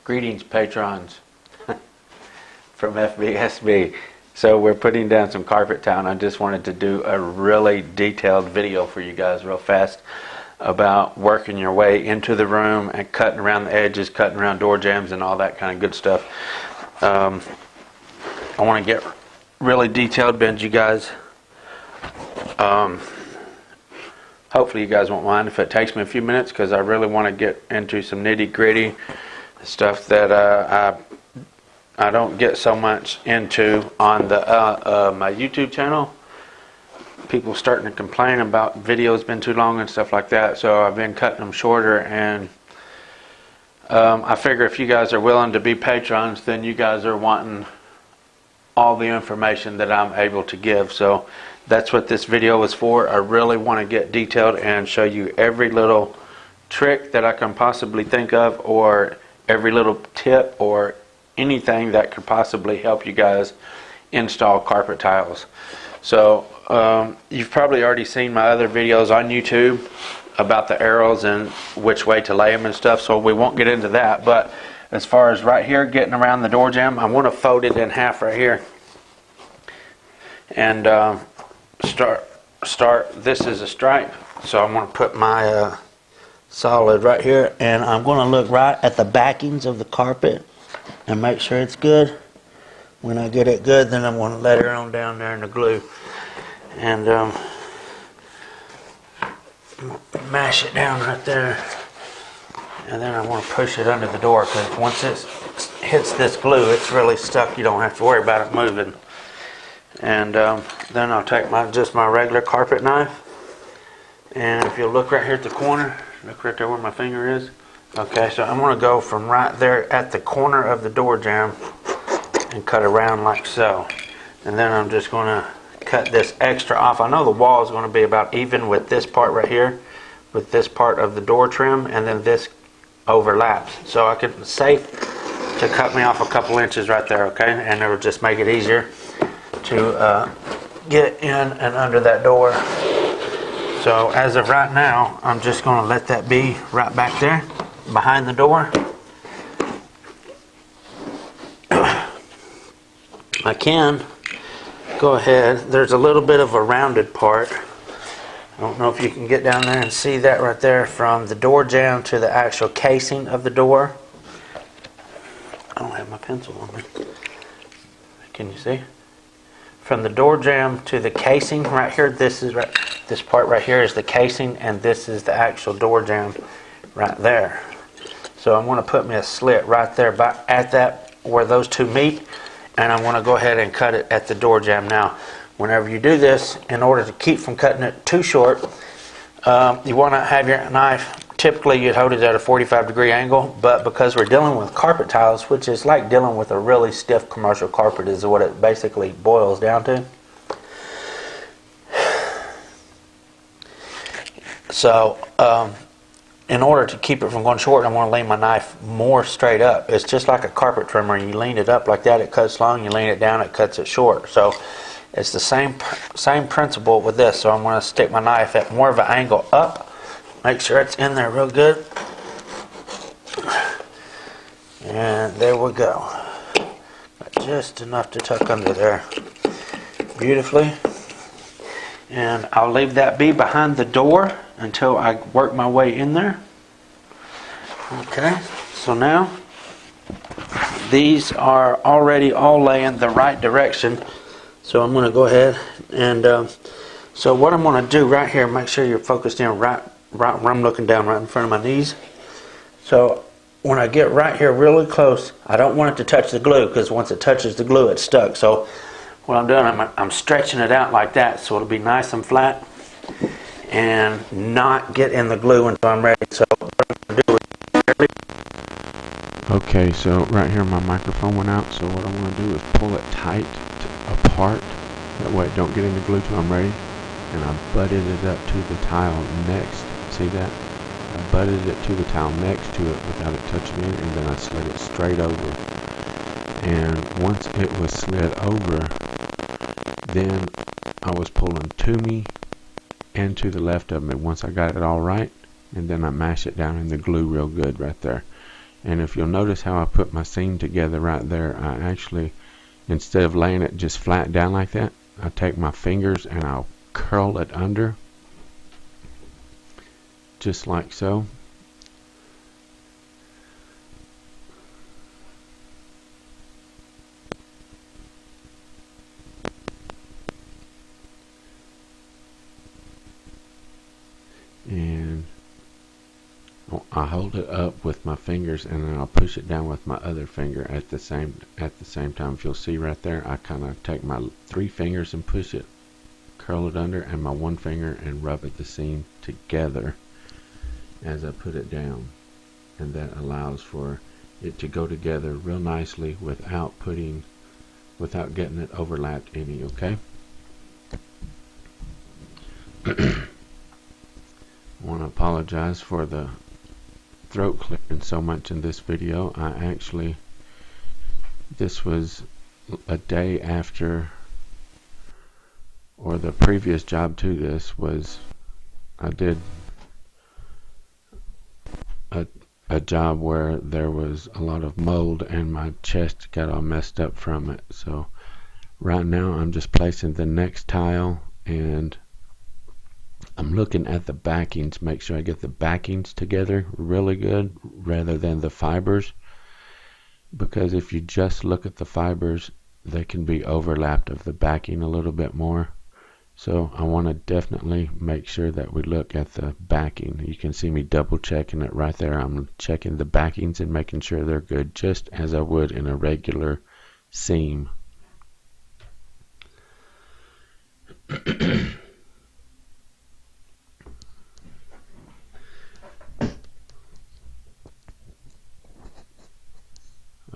Greetings, patrons from FBSB. So we're putting down some carpet tile, and I just wanted to do a really detailed video for you guys real fast about working your way into the room and cutting around the edges, cutting around door jambs and all that kind of good stuff. I want to get really detailed, Benji, guys. Hopefully you guys won't mind if it takes me a few minutes, because I really want to get into some nitty gritty stuff that I don't get so much into on the my YouTube channel. People starting to complain about videos been too long and stuff like that, so I've been cutting them shorter. And I figure if you guys are willing to be patrons, then you guys are wanting all the information that I'm able to give. So that's what this video was for. I really want to get detailed and show you every little trick that I can possibly think of, or every little tip, or anything that could possibly help you guys install carpet tiles. So you've probably already seen my other videos on YouTube about the arrows and which way to lay them and stuff, so we won't get into that. But as far as right here, getting around the door jamb, I want to fold it in half right here and start. This is a stripe, so I'm going to put my solid right here, and I'm going to look right at the backings of the carpet and make sure it's good. When I get it good, then I'm going to let it on down there in the glue and mash it down right there, and then I want to push it under the door, because once it hits this glue, it's really stuck. You don't have to worry about it moving. And then I'll take my regular carpet knife, and if you look right here at the corner, look right there where my finger is. Okay, so I'm going to go from right there at the corner of the door jamb and cut around like so. And then I'm just going to cut this extra off. I know the wall is going to be about even with this part right here, with this part of the door trim, and then this overlaps. So I can safe to cut me off a couple inches right there, okay? And it will just make it easier to get in and under that door. So as of right now, I'm just going to let that be right back there behind the door. I can go ahead. There's a little bit of a rounded part. I don't know if you can get down there and see that right there, from the door jamb to the actual casing of the door. I don't have my pencil on me. Can you see? From the door jamb to the casing right here, this part right here is the casing, and this is the actual door jamb right there. So I'm going to put me a slit right there at that where those two meet, and I'm going to go ahead and cut it at the door jamb. Now, whenever you do this, in order to keep from cutting it too short, you want to have your knife, typically you'd hold it at a 45-degree angle, but because we're dealing with carpet tiles, which is like dealing with a really stiff commercial carpet, is what it basically boils down to. So in order to keep it from going short, I'm going to lean my knife more straight up. It's just like a carpet trimmer. You lean it up like that, it cuts long. You lean it down, it cuts it short. So it's the same principle with this. So I'm going to stick my knife at more of an angle up. Make sure it's in there real good. And there we go. Just enough to tuck under there beautifully. And I'll leave that be behind the door until I work my way in there. Okay, so now these are already all laying the right direction. So I'm going to go ahead and so what I'm going to do right here, make sure you're focused in right where I'm looking down, right in front of my knees. So when I get right here really close, I don't want it to touch the glue, because once it touches the glue, it's stuck. So what I'm doing, I'm stretching it out like that, so it'll be nice and flat and not get in the glue until I'm ready. So what I'm going to do is... Okay, so right here my microphone went out, so what I want to do is pull it tight apart. That way it don't get in the glue till I'm ready. And I butted it up to the tile next. See that? I butted it to the tile next to it without it touching it, and then I slid it straight over. And once it was slid over, then I was pulling to me and to the left of me once I got it all right, and then I mash it down in the glue real good right there. And if you'll notice how I put my seam together right there, I actually, instead of laying it just flat down like that, I take my fingers and I'll curl it under, just like so. And I hold it up with my fingers, and then I'll push it down with my other finger at the same time. If you'll see right there, I kind of take my 3 fingers and push it, curl it under, and my 1 finger and rub at the seam together as I put it down, and that allows for it to go together real nicely without getting it overlapped any. Okay. I want to apologize for the throat clearing so much in this video. This was a day after, or the previous job to this was, I did a job where there was a lot of mold and my chest got all messed up from it. So right now I'm just placing the next tile, and I'm looking at the backings, make sure I get the backings together really good rather than the fibers, because if you just look at the fibers, they can be overlapped of the backing a little bit more. So I want to definitely make sure that we look at the backing. You can see me double checking it right there. I'm checking the backings and making sure they're good, just as I would in a regular seam.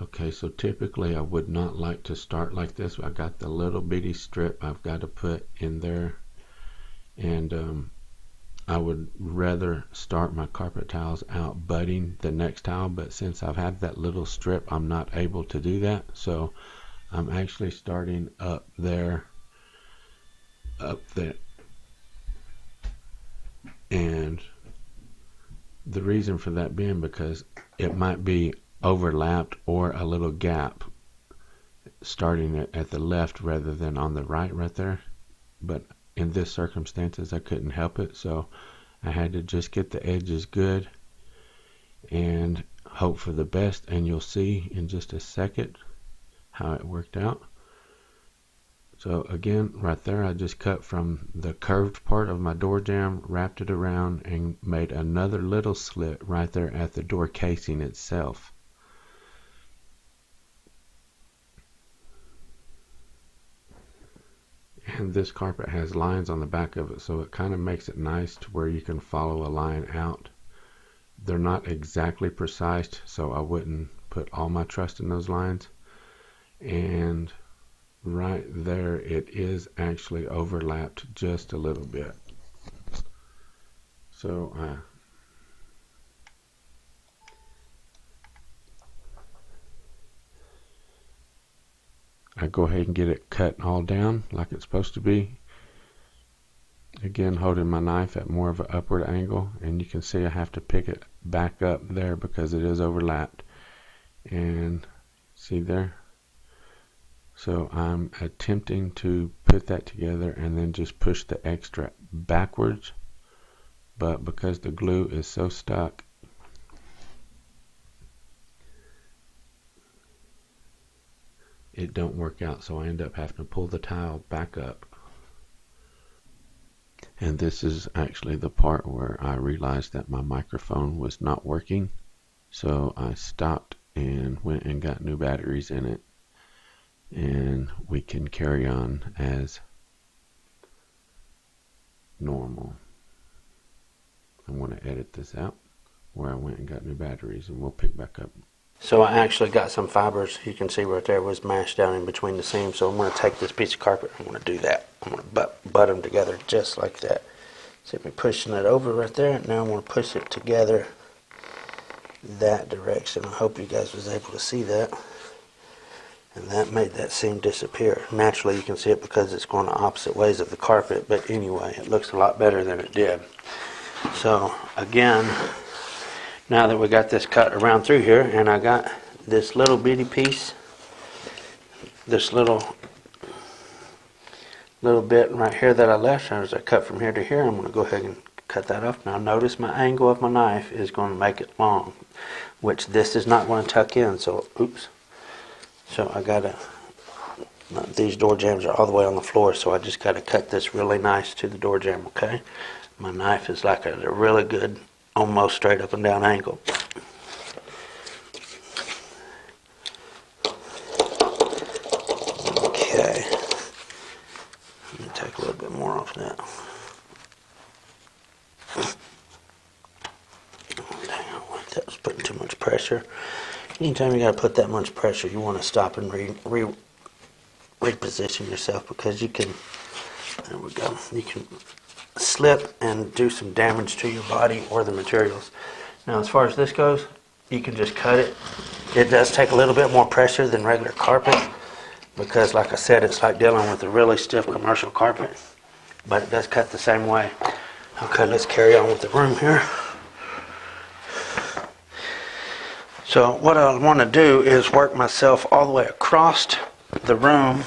Okay, so typically I would not like to start like this. I got the little bitty strip I've got to put in there, and I would rather start my carpet tiles out butting the next tile, but since I've had that little strip, I'm not able to do that. So I'm actually starting up there, and the reason for that being because it might be overlapped or a little gap starting at the left rather than on the right there, but in this circumstances I couldn't help it, so I had to just get the edges good and hope for the best, and you'll see in just a second how it worked out. So again, right there, I just cut from the curved part of my door jamb, wrapped it around, and made another little slit right there at the door casing itself. And this carpet has lines on the back of it, so it kind of makes it nice to where you can follow a line out. They're not exactly precise, so I wouldn't put all my trust in those lines. And right there, it is actually overlapped just a little bit. So I go ahead and get it cut all down like it's supposed to be. Again, holding my knife at more of an upward angle, and you can see I have to pick it back up there because it is overlapped. And see there? So I'm attempting to put that together and then just push the extra backwards, but because the glue is so stuck, it don't work out, so I end up having to pull the tile back up. And this is actually the part where I realized that my microphone was not working, so I stopped and went and got new batteries in it, and we can carry on as normal. I want to edit this out where I went and got new batteries, and we'll pick back up. So I actually got some fibers, you can see right there, was mashed down in between the seams. So I'm going to take this piece of carpet, I'm going to do that. I'm going to butt them together just like that. See me pushing it over right there. Now I'm going to push it together that direction. I hope you guys was able to see that. And that made that seam disappear. Naturally you can see it because it's going the opposite ways of the carpet, but anyway, it looks a lot better than it did. So again, Now that we got this cut around through here, and I got this little bitty piece, this little bit right here that I left, as I cut from here to here, I'm going to go ahead and cut that off. Now notice my angle of my knife is going to make it long, which this is not going to tuck in, so oops. So I got to, these door jambs are all the way on the floor, so I just got to cut this really nice to the door jamb, okay? My knife is like a really good, almost straight up and down angle. Okay. Let me take a little bit more off that. That was putting too much pressure. Anytime you got to put that much pressure, you want to stop and reposition yourself, because you can, there we go, you can slip and do some damage to your body or the materials. Now as far as this goes, you can just cut it. It does take a little bit more pressure than regular carpet, because like I said, it's like dealing with a really stiff commercial carpet, but it does cut the same way. Okay, let's carry on with the room here. So what I want to do is work myself all the way across the room,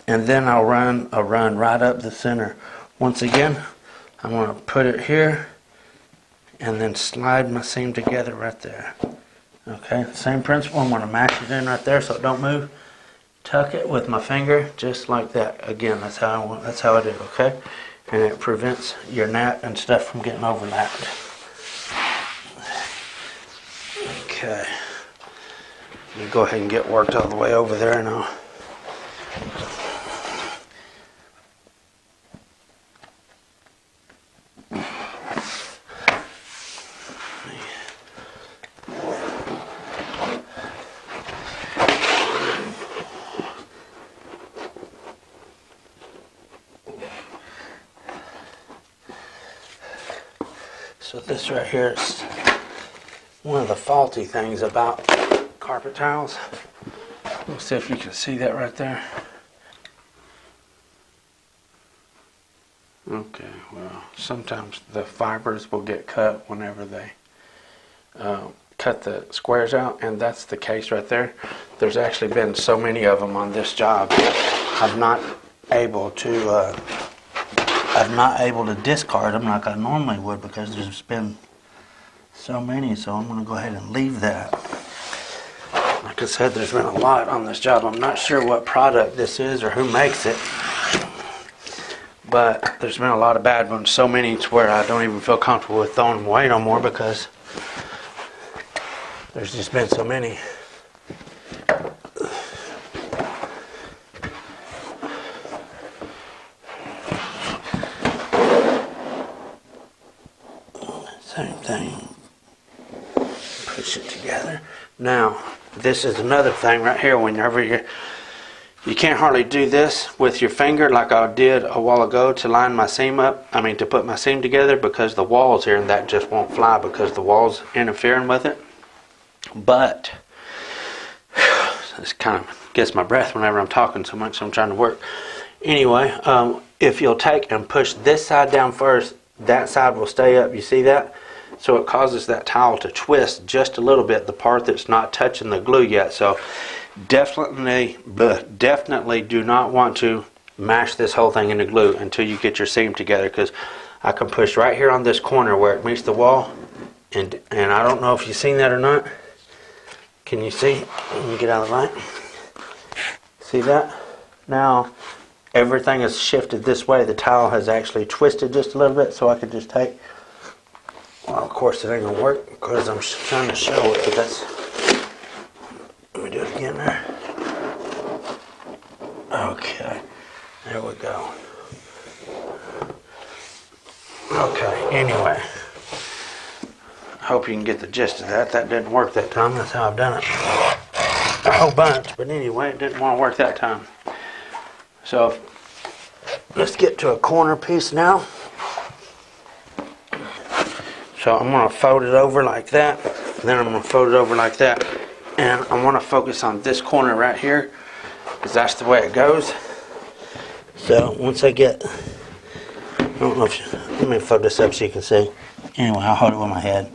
and then I'll run right up the center. Once again, I'm going to put it here and then slide my seam together right there. Okay, same principle. I'm going to mash it in right there so it don't move. Tuck it with my finger just like that. Again, that's how I do it, okay? And it prevents your gnat and stuff from getting overlapped. Okay. You go ahead and get worked all the way over there now. So this right here is one of the faulty things about carpet tiles. Let's see if you can see that right there. Okay, well, sometimes the fibers will get cut whenever they cut the squares out, and that's the case right there. There's actually been so many of them on this job, I'm not able to discard them like I normally would, because there's been so many, so I'm going to go ahead and leave that. Like I said, there's been a lot on this job. I'm not sure what product this is or who makes it, but there's been a lot of bad ones, so many to where I don't even feel comfortable with throwing them away no more, because there's just been so many. Same thing. Push it together. Now, this is another thing right here. Whenever you can't hardly do this with your finger like I did a while ago to line my seam up. To put my seam together, because the walls here and that just won't fly because the wall's interfering with it. But this kind of gets my breath whenever I'm talking so much, so I'm trying to work. Anyway, if you'll take and push this side down first, that side will stay up. You see that? So it causes that towel to twist just a little bit, the part that's not touching the glue yet. So definitely do not want to mash this whole thing into glue until you get your seam together, because I can push right here on this corner where it meets the wall, and I don't know if you've seen that or not. Can you see? Let me get out of the light. See that? Now everything is shifted this way. The towel has actually twisted just a little bit, so I could just take. Well, of course it ain't gonna work because I'm trying to show it, but that's. Let me do it again there. Okay, there we go. Okay, anyway. I hope you can get the gist of that. That didn't work that time. That's how I've done it a whole bunch. But anyway, it didn't want to work that time. So let's get to a corner piece now. So I'm going to fold it over like that. Then I'm going to fold it over like that. And I want to focus on this corner right here, because that's the way it goes. So once I get, I don't know if let me fold this up so you can see. Anyway, I'll hold it with my head.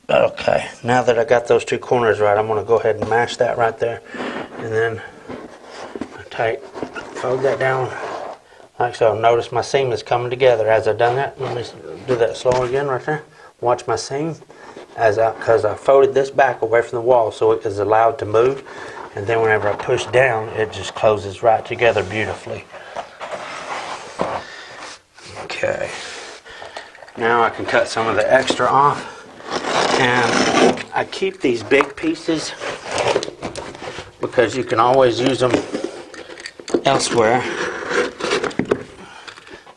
Okay, now that I got those two corners right, I'm going to go ahead and mash that right there. And then fold that down like so. Notice my seam is coming together as I've done that. Let me do that slow again right there. Watch my seam because I folded this back away from the wall so it is allowed to move. And then whenever I push down, it just closes right together beautifully. Okay. Now I can cut some of the extra off. And I keep these big pieces because you can always use them elsewhere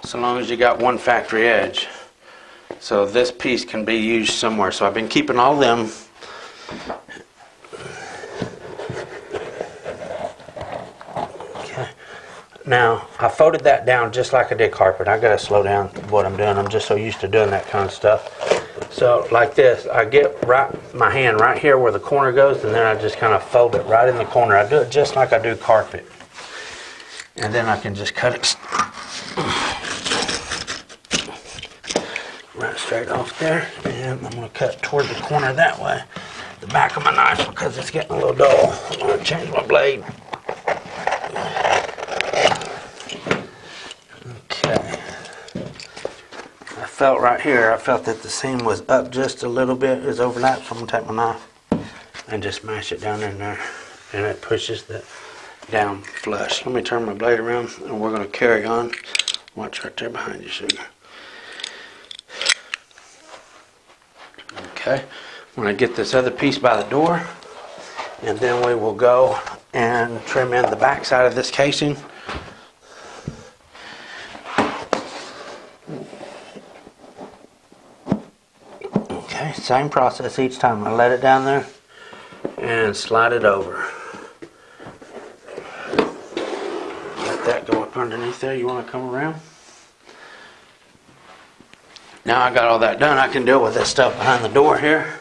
so long as you got one factory edge. So this piece can be used somewhere. So I've been keeping all them. Okay. Now I folded that down just like I did carpet. I gotta slow down what I'm doing. I'm just so used to doing that kind of stuff. So like this, I get my hand right here where the corner goes, and then I just kind of fold it right in the corner. I do it just like I do carpet. And then I can just cut it right straight off there. And I'm going to cut toward the corner that way. The back of my knife, because it's getting a little dull. I'm going to change my blade. Okay. I felt right here, I felt that the seam was up just a little bit. It's overlapped, so I'm going to take my knife and just mash it down in there. And it pushes that down flush. Let me turn my blade around and we're going to carry on. Watch right there behind you, sugar. Okay, I'm going to get this other piece by the door, and then we will go and trim in the back side of this casing. Okay, same process each time. I let it down there and slide it over. Let that go up underneath there. You want to come around? Now I got all that done, I can deal with this stuff behind the door here.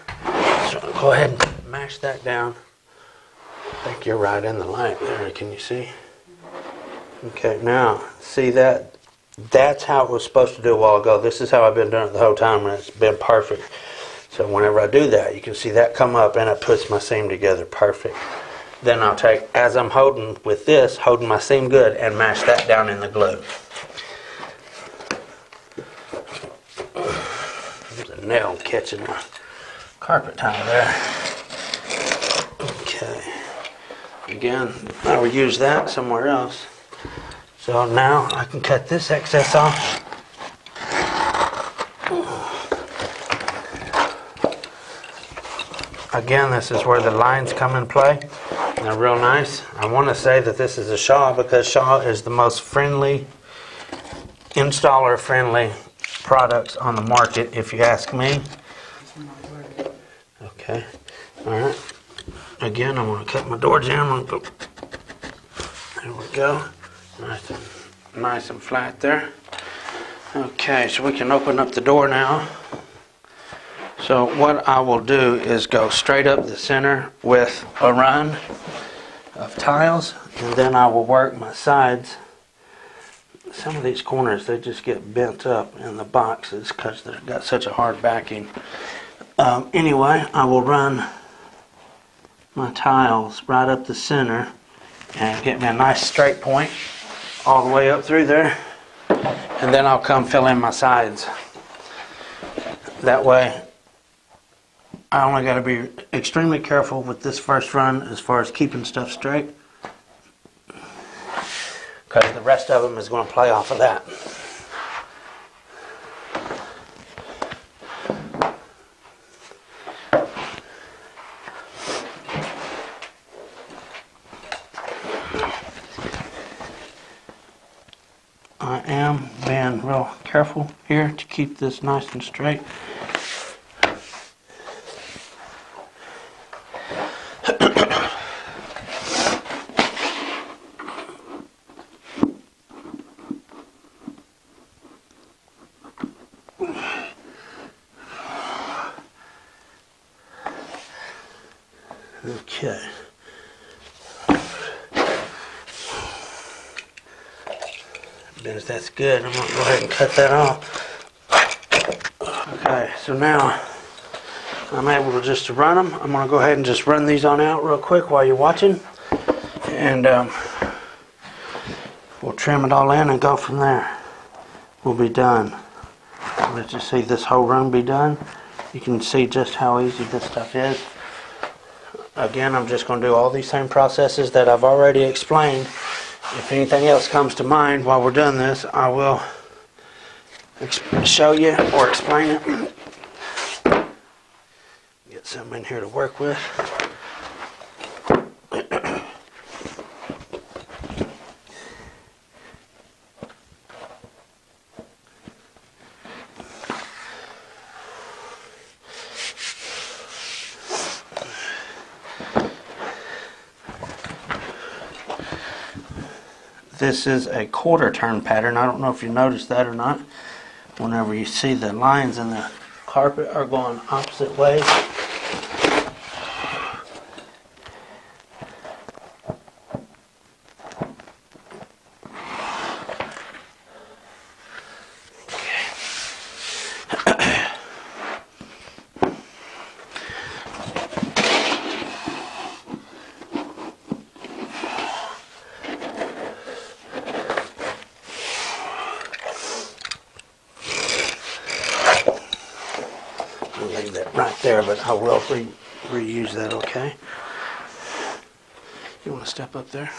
So I'll go ahead and mash that down. I think you're right in the light there, can you see? Okay, now, see that? That's how it was supposed to do a while ago. This is how I've been doing it the whole time, and it's been perfect. So whenever I do that, you can see that come up, and it puts my seam together perfect. Then I'll take, as I'm holding with this, holding my seam good, and mash that down in the glue. There's a nail catching my carpet tile there. Okay. Again, I will use that somewhere else. So now I can cut this excess off. Again, this is where the lines come in play. They're real nice. I want to say that this is a Shaw because Shaw is the most friendly, installer-friendly products on the market, if you ask me. Okay. All right. Again, I'm going to cut my door jamb. There we go. Nice and flat there. Okay, so we can open up the door now. So what I will do is go straight up the center with a run of tiles, and then I will work my sides. Some of these corners, they just get bent up in the boxes because they've got such a hard backing. Anyway, I will run my tiles right up the center and get me a nice straight point all the way up through there, and then I'll come fill in my sides. That way I only got to be extremely careful with this first run as far as keeping stuff straight, because the rest of them is going to play off of that. I am being real careful here to keep this nice and straight. Okay. Then that's good. I'm gonna go ahead and cut that off. Okay, so now I'm able to just run them. I'm gonna go ahead and just run these on out real quick while you're watching. And we'll trim it all in and go from there. We'll be done. Let's just see this whole room be done. You can see just how easy this stuff is. Again, I'm just going to do all these same processes that I've already explained. If anything else comes to mind while we're doing this, I will show you or explain it. Get something in here to work with. This is a quarter turn pattern. I don't know if you noticed that or not. Whenever you see the lines in the carpet are going opposite ways. I'll leave that right there, but I will reuse that, okay? You want to step up there?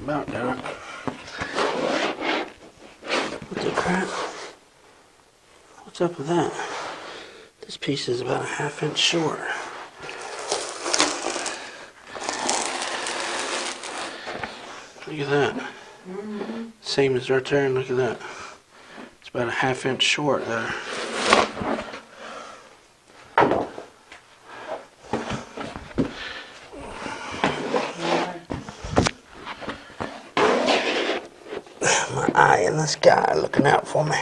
About done. What the crap? What's up with that? This piece is about a 1/2 inch short. Look at that. Seam is right there, and look at that. It's about a 1/2 inch short there. My eye in the sky looking out for me.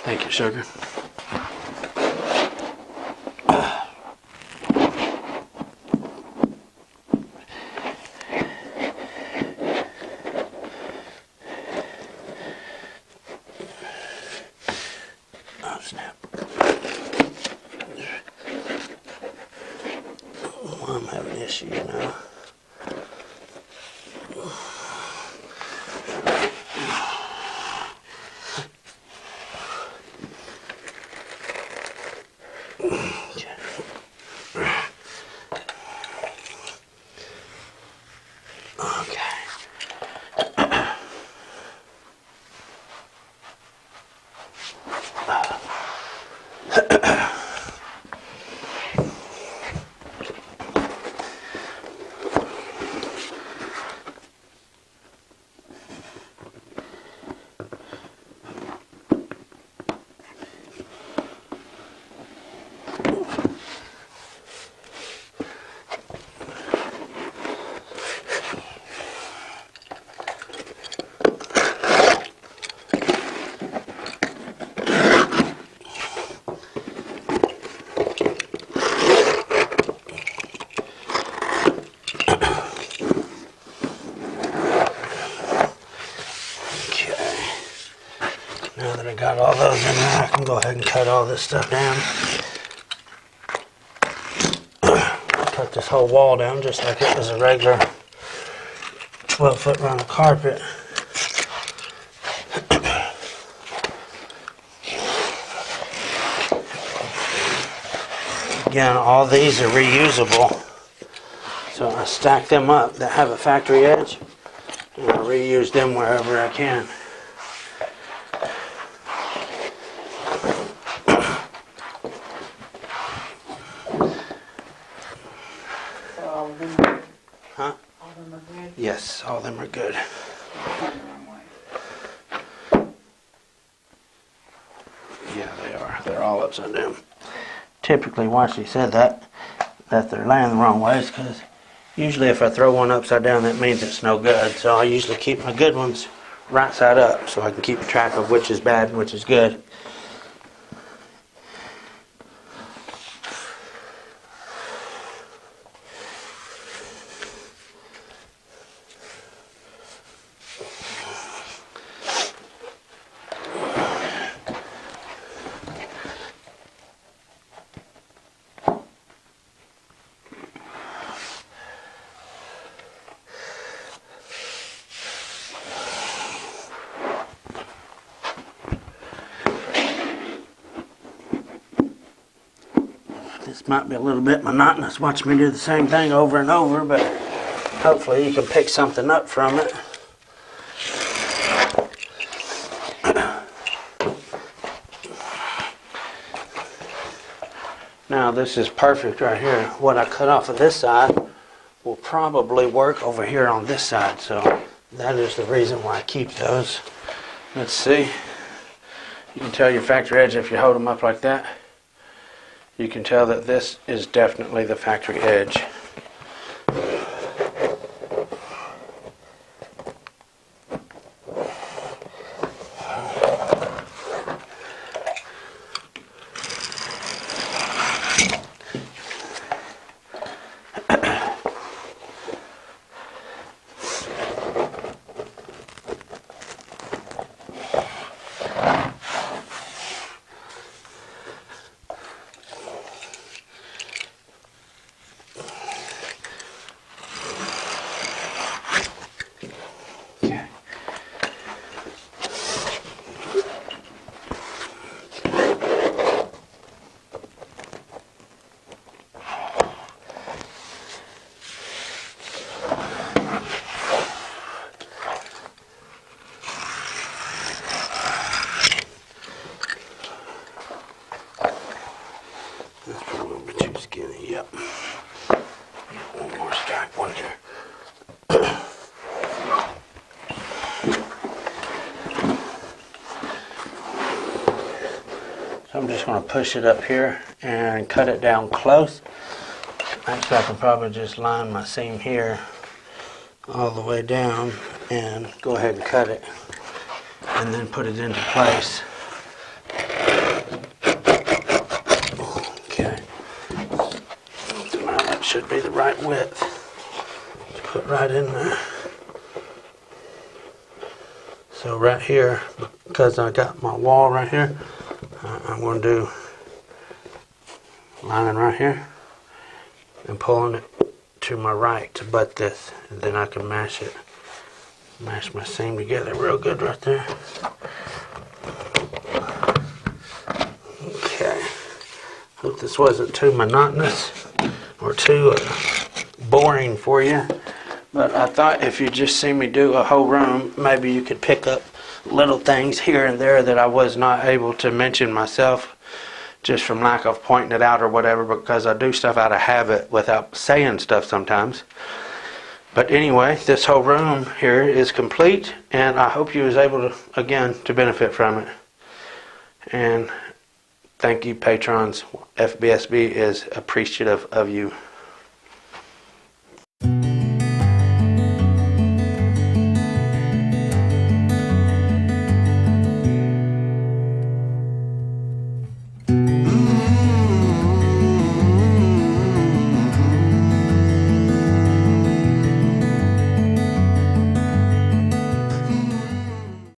Thank you, sugar. Oh, snap. Oh, I'm having an issue, you know. Now that I got all those in there, I can go ahead and cut all this stuff down. Cut this whole wall down just like it was a regular 12-foot run of carpet. Again, all these are reusable. So I stack them up that have a factory edge, and I reuse them wherever I can. So all of them are good? Huh? All of them are good? Yes, all of them are good. Going the wrong way. Yeah, they are. They're all upside down. Typically, why she said that they're laying the wrong ways, because usually if I throw one upside down, that means it's no good. So I usually keep my good ones right side up so I can keep track of which is bad and which is good. This might be a little bit monotonous watching me do the same thing over and over, but hopefully you can pick something up from it. Now this is perfect right here. What I cut off of this side will probably work over here on this side, so that is the reason why I keep those. Let's see. You can tell your factory edge if you hold them up like that. You can tell that this is definitely the factory edge. That's probably a little bit too skinny, yep. One more stack, one here. So I'm just going to push it up here and cut it down close. Actually, I can probably just line my seam here all the way down and go ahead and cut it and then put it into place. Okay. So now that should be the right width to put right in there. So right here, because I got my wall right here, I'm going to do lining right here and pulling it to my right to butt this, and then I can mash my seam together real good right there. Okay, hope this wasn't too monotonous or too boring for you, but I thought if you just see me do a whole room, maybe you could pick up little things here and there that I was not able to mention myself just from lack of pointing it out or whatever, because I do stuff out of habit without saying stuff sometimes. But anyway, this whole room here is complete, and I hope you was able to, again, to benefit from it. And thank you, patrons. FBSB is appreciative of you.